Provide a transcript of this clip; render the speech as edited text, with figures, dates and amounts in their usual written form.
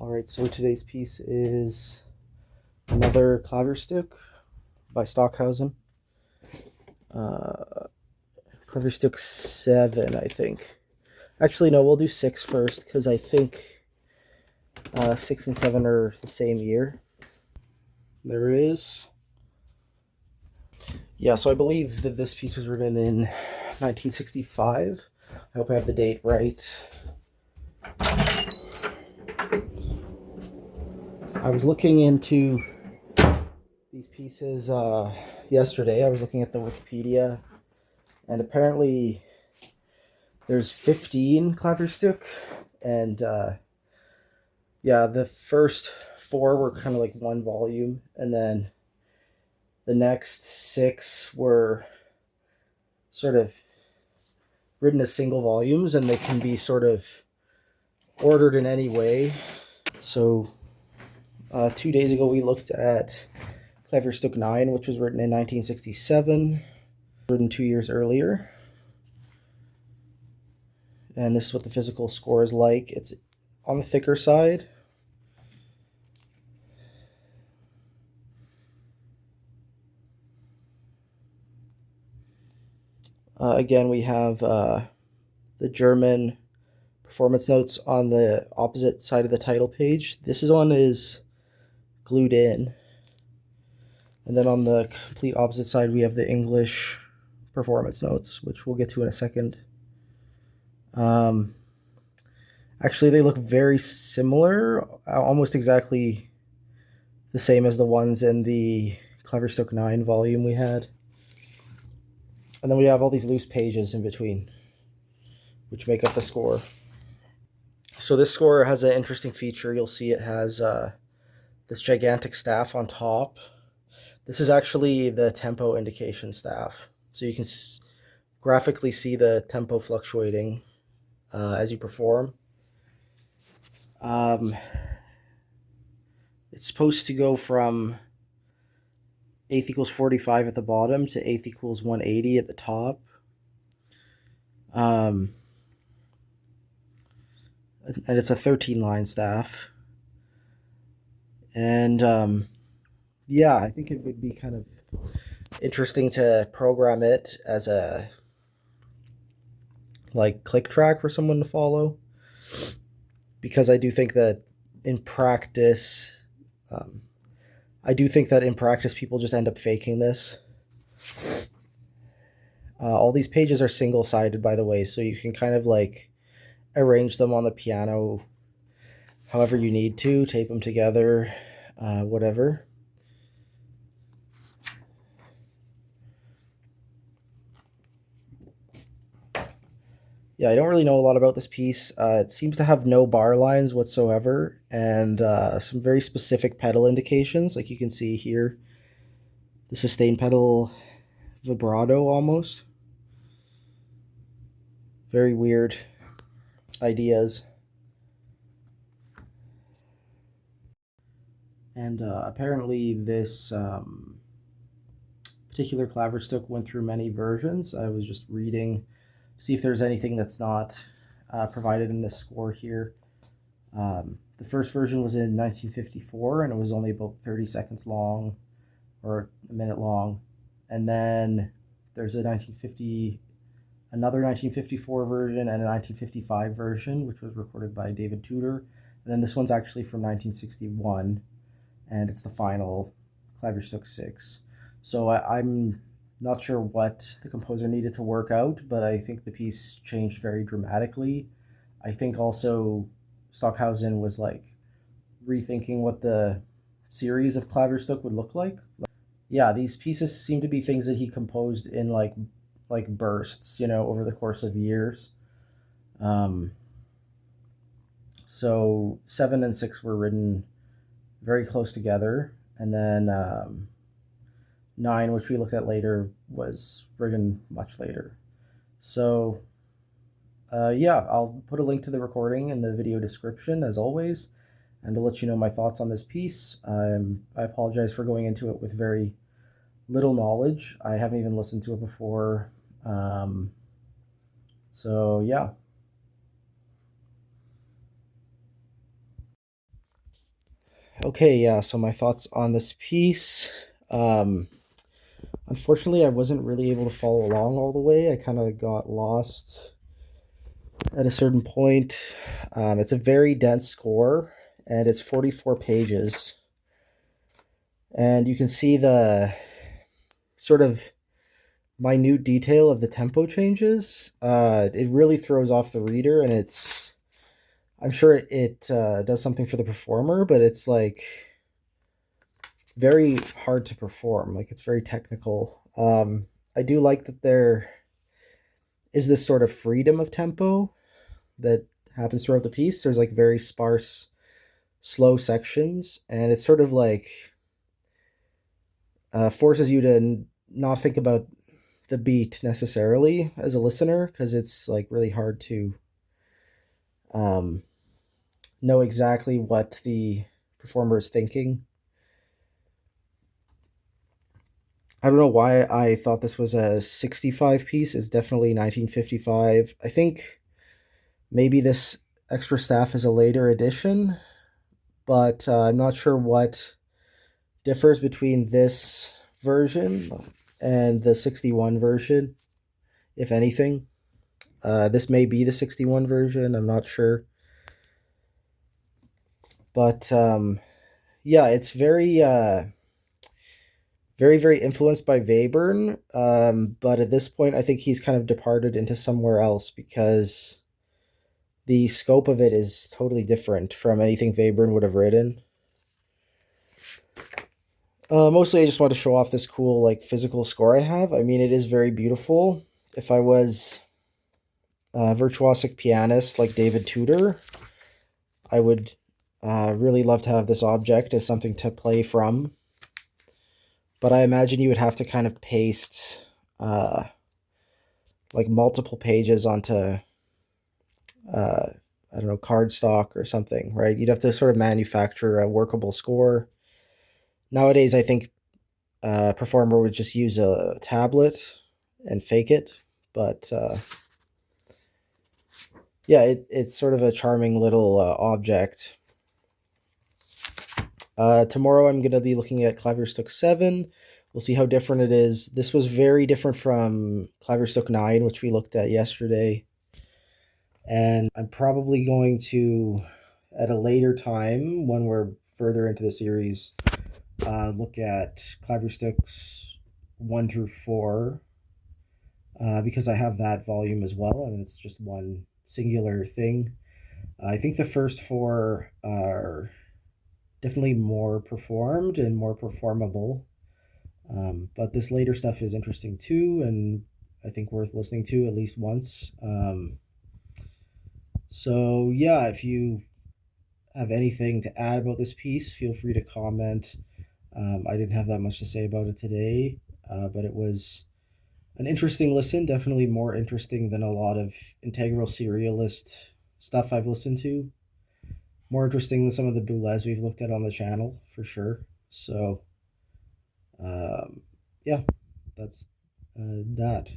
Alright, so today's piece is another Klavierstück by Stockhausen. Klavierstück VII, I think. Actually, no, we'll do 6 first, because I think 6 and 7 are the same year. There it is. Yeah, so I believe that this piece was written in 1965. I hope I have the date right. I was looking into these pieces yesterday. I was looking at the Wikipedia, and apparently there's 15 Klavierstück, and yeah, the first 4 were kind of like one volume, and then the next 6 were sort of written as single volumes, and they can be sort of ordered in any way. So 2 days ago we looked at Klavierstück IX, which was written in 1967, written 2 years earlier. And this is what the physical score is like. It's on the thicker side. Again, we have the German performance notes on the opposite side of the title page. This one is glued in. And then on the complete opposite side, we have the English performance notes, which we'll get to in a second. Actually, they look very similar, almost exactly the same as the ones in the Klavierstück IX volume we had. And then we have all these loose pages in between, which make up the score. So this score has an interesting feature. You'll see it has this gigantic staff on top. This is actually the tempo indication staff. So you can graphically see the tempo fluctuating as you perform. It's supposed to go from eighth equals 45 at the bottom to eighth equals 180 at the top. And it's a 13-line staff. And yeah, I think it would be kind of interesting to program it as a click track for someone to follow, because I do think that in practice people just end up faking this. All these pages are single-sided, by the way, so you can kind of arrange them on the piano however you need to, tape them together, whatever. Yeah, I don't really know a lot about this piece. It seems to have no bar lines whatsoever, and some very specific pedal indications, like you can see here. The sustain pedal vibrato almost. Very weird ideas. And apparently this particular Klavierstück went through many versions. I was just reading to see if there's anything that's not provided in this score here. The first version was in 1954, and it was only about 30 seconds long, or a minute long. And then there's another 1954 version and a 1955 version, which was recorded by David Tudor. And then this one's actually from 1961, and it's the final Klavierstück VI. So I'm not sure what the composer needed to work out, but I think the piece changed very dramatically. I think also Stockhausen was rethinking what the series of Klavierstück would look like. Yeah, these pieces seem to be things that he composed in like bursts, over the course of years. So 7 and 6 were written very close together, and then 9, which we looked at later, was written much later. So yeah, I'll put a link to the recording in the video description as always, and to let you know my thoughts on this piece. I apologize for going into it with very little knowledge. I haven't even listened to it before. So yeah. Okay, yeah, so my thoughts on this piece. Um, Unfortunately, I wasn't really able to follow along all the way. I kind of got lost at a certain point. It's a very dense score, and it's 44 pages. And you can see the sort of minute detail of the tempo changes. It really throws off the reader, and I'm sure it does something for the performer, but it's like very hard to perform. Like it's very technical. I do like that there is this sort of freedom of tempo that happens throughout the piece. There's like very sparse, slow sections, and it's sort of like forces you to not think about the beat necessarily as a listener because it's like really hard to um, know exactly what the performer is thinking. I don't know why I thought this was a 65 piece. It's definitely 1955. I think maybe this extra staff is a later edition, but I'm not sure what differs between this version and the 61 version, if anything. This may be the 61 version, I'm not sure. But yeah, it's very influenced by Webern. But at this point, I think he's kind of departed into somewhere else because the scope of it is totally different from anything Webern would have written. Mostly, I just want to show off this cool like physical score I have. I mean, it is very beautiful. If I was a virtuosic pianist like David Tudor, I would really love to have this object as something to play from. But I imagine you would have to kind of paste like multiple pages onto I don't know, cardstock or something, right? You'd have to sort of manufacture a workable score. Nowadays, I think a performer would just use a tablet and fake it, but yeah, it's sort of a charming little object. Tomorrow I'm going to be looking at Klavierstück VII. We'll see how different it is. This was very different from Klavierstück IX, which we looked at yesterday. And I'm probably going to, at a later time, when we're further into the series, look at Klavierstücks 1 through 4, because I have that volume as well, and it's just one singular thing. I think the first 4 are definitely more performed and more performable. But this later stuff is interesting too, and I think worth listening to at least once. So yeah, if you have anything to add about this piece, feel free to comment. I didn't have that much to say about it today, but it was an interesting listen, definitely more interesting than a lot of integral serialist stuff I've listened to. More interesting than some of the Boulez we've looked at on the channel, for sure. So, yeah, that's that.